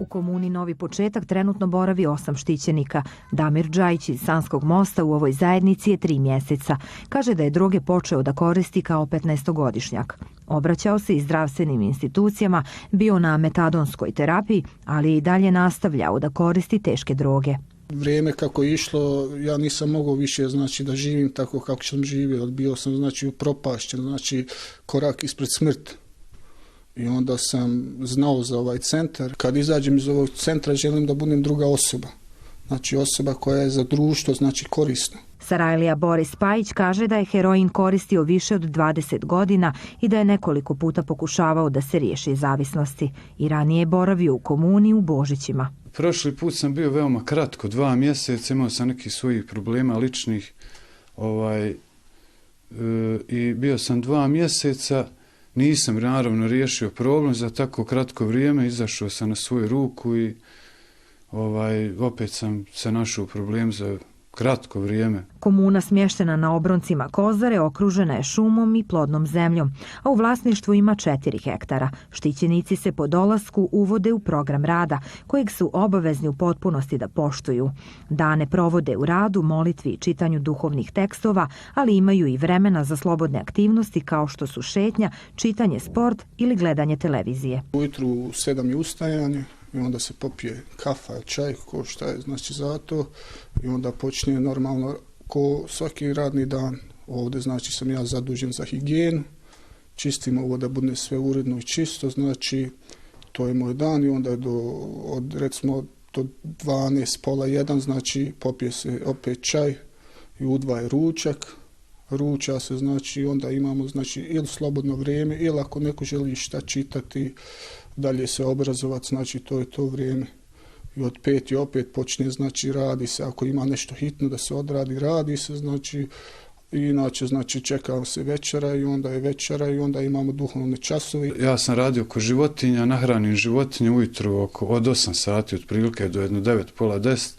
U komuni Novi početak trenutno boravi 8 štićenika. Damir Džajić iz Sanskog mosta u ovoj zajednici je 3 mjeseca. Kaže da je droge počeo da koristi kao 15-godišnjak. Obraćao se i zdravstvenim institucijama, bio na metadonskoj terapiji, ali je i dalje nastavljao da koristi teške droge. Vrijeme kako je išlo, ja nisam mogao više da živim tako kako sam živio. Bio sam upropašćen, korak ispred smrti. I onda sam znao za ovaj centar. Kad izađem iz ovog centra želim da budem druga osoba. Osoba koja je za društvo, korisna. Sarajlija Boris Pajić kaže da je heroin koristio više od 20 godina i da je nekoliko puta pokušavao da se riješi zavisnosti. I ranije je boravio u komuni u Božićima. Prošli put sam bio veoma kratko, 2 mjeseca, imao sam nekih svojih problema ličnih i bio sam 2 mjeseca. Nisam naravno riješio problem za tako kratko vrijeme, izašao sam na svoju ruku i opet sam se našao u problem za kratko vrijeme. Komuna smještena na obroncima Kozare okružena je šumom i plodnom zemljom, a u vlasništvu ima 4 hektara. Štićenici se po dolasku uvode u program rada, kojeg su obavezni u potpunosti da poštuju. Dane provode u radu, molitvi i čitanju duhovnih tekstova, ali imaju i vremena za slobodne aktivnosti kao što su šetnja, čitanje, sport ili gledanje televizije. Ujutru u 7 je ustajanje. I onda se popije kafa, čaj, ko šta je za to. I onda počne normalno ko svaki radni dan. Ovdje sam ja zadužen za higijenu. Čistimo ovo da bude sve uredno i čisto. To je moj dan i onda recimo do 12, pola 1, popije se opet čaj i u 2 je ručak. Ruča se, onda imamo ili slobodno vrijeme ili ako neko želi šta čitati, dalje se obrazovati, to je to vrijeme. I od 5 opet počne, radi se, ako ima nešto hitno da se odradi, radi se, inače, čeka se večera i onda je večera i onda imamo duhovne časove. Ja sam radio oko životinja, nahranim životinje ujutru od 8 sati otprilike do 9, pola 10,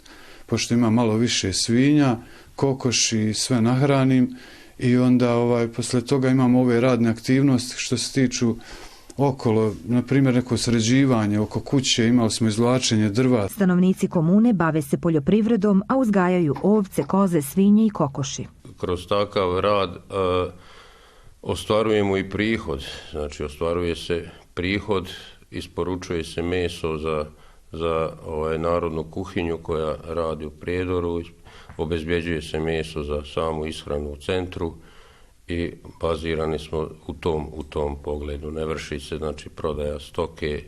pošto ima malo više svinja, kokoši i sve nahranim i onda poslije toga imamo ove radne aktivnosti što se tiču okolo, na primjer neko sređivanje oko kuće, imali smo izvlačenje drva. Stanovnici komune bave se poljoprivredom, a uzgajaju ovce, koze, svinje i kokoši. Kroz takav rad ostvarujemo i prihod, ostvaruje se prihod, isporučuje se meso za narodnu kuhinju koja radi u Prijedoru, obezbjeđuje se meso za samu ishranu u centru i bazirani smo u tom pogledu. Ne vrši se prodaja stoke,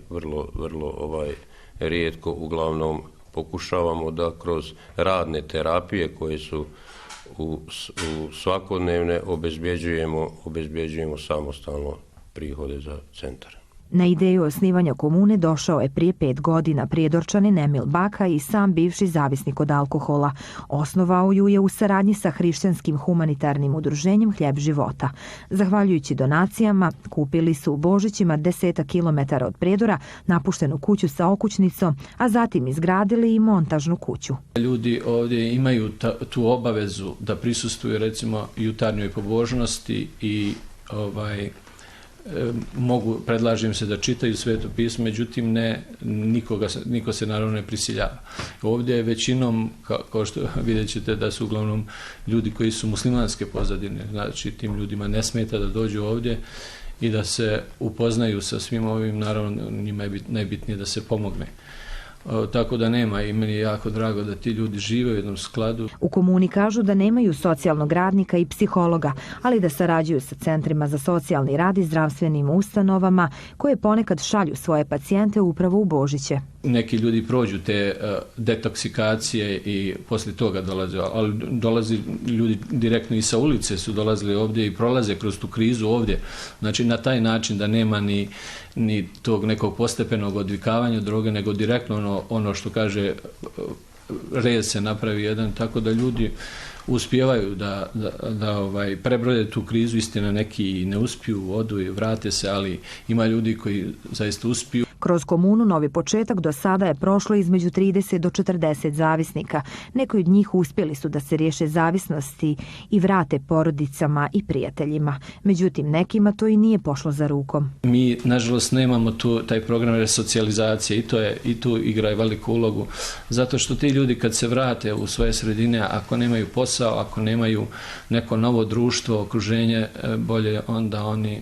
vrlo rijetko, uglavnom pokušavamo da kroz radne terapije koje su u svakodnevne obezbjeđujemo samostalno prihode za centar. Na ideju osnivanja komune došao je prije 5 godina Prijedorčanin Emil Baka i sam bivši zavisnik od alkohola. Osnovao ju je u saradnji sa hrišćanskim humanitarnim udruženjem Hljeb života. Zahvaljujući donacijama, kupili su u Božićima 10 km od Prijedora napuštenu kuću sa okućnicom, a zatim izgradili i montažnu kuću. Ljudi ovdje imaju tu obavezu da prisustvuju recimo jutarnjoj pobožnosti i predlažem se da čitaju Sveto pismo, međutim niko se naravno ne prisiljava. Ovdje je većinom, kao što vidjet ćete, da su uglavnom ljudi koji su muslimanske pozadine, tim ljudima ne smeta da dođu ovdje i da se upoznaju sa svim ovim, naravno njima je najbitnije da se pomogne. Tako da nema i meni je jako drago da ti ljudi žive u jednom skladu. U komuni kažu da nemaju socijalnog radnika i psihologa, ali da sarađuju sa centrima za socijalni rad i zdravstvenim ustanovama koje ponekad šalju svoje pacijente upravo u Božiće. Neki ljudi prođu te detoksikacije i poslije toga dolaze, ali dolazi ljudi direktno i sa ulice su dolazili ovdje i prolaze kroz tu krizu ovdje. Na taj način da nema ni tog nekog postepenog odvikavanja droge, nego direktno ono što kaže rez se napravi jedan, tako da ljudi uspijevaju da prebrode tu krizu. Istina, neki ne uspiju, odu i vrate se, ali ima ljudi koji zaista uspiju. Kroz komunu Novi početak do sada je prošlo između 30 do 40 zavisnika. Neki od njih uspjeli su da se riješe zavisnosti i vrate porodicama i prijateljima. Međutim, nekima to i nije pošlo za rukom. Mi, nažalost, nemamo taj program resocijalizacije i tu igra veliku ulogu. Zato što ti ljudi kad se vrate u svoje sredine, ako nemaju posao, ako nemaju neko novo društvo, okruženje bolje, onda oni,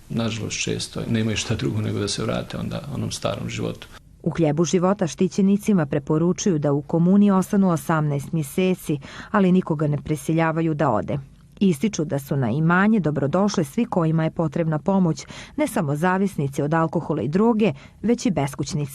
nažalost, često nemaju šta drugo nego da se vrate onda onom starom životu. U Hljebu života štićenicima preporučuju da u komuni ostanu 18 mjeseci, ali nikoga ne prisiljavaju da ode. Ističu da su na imanje dobrodošli svi kojima je potrebna pomoć, ne samo zavisnici od alkohola i droge, već i beskućnici.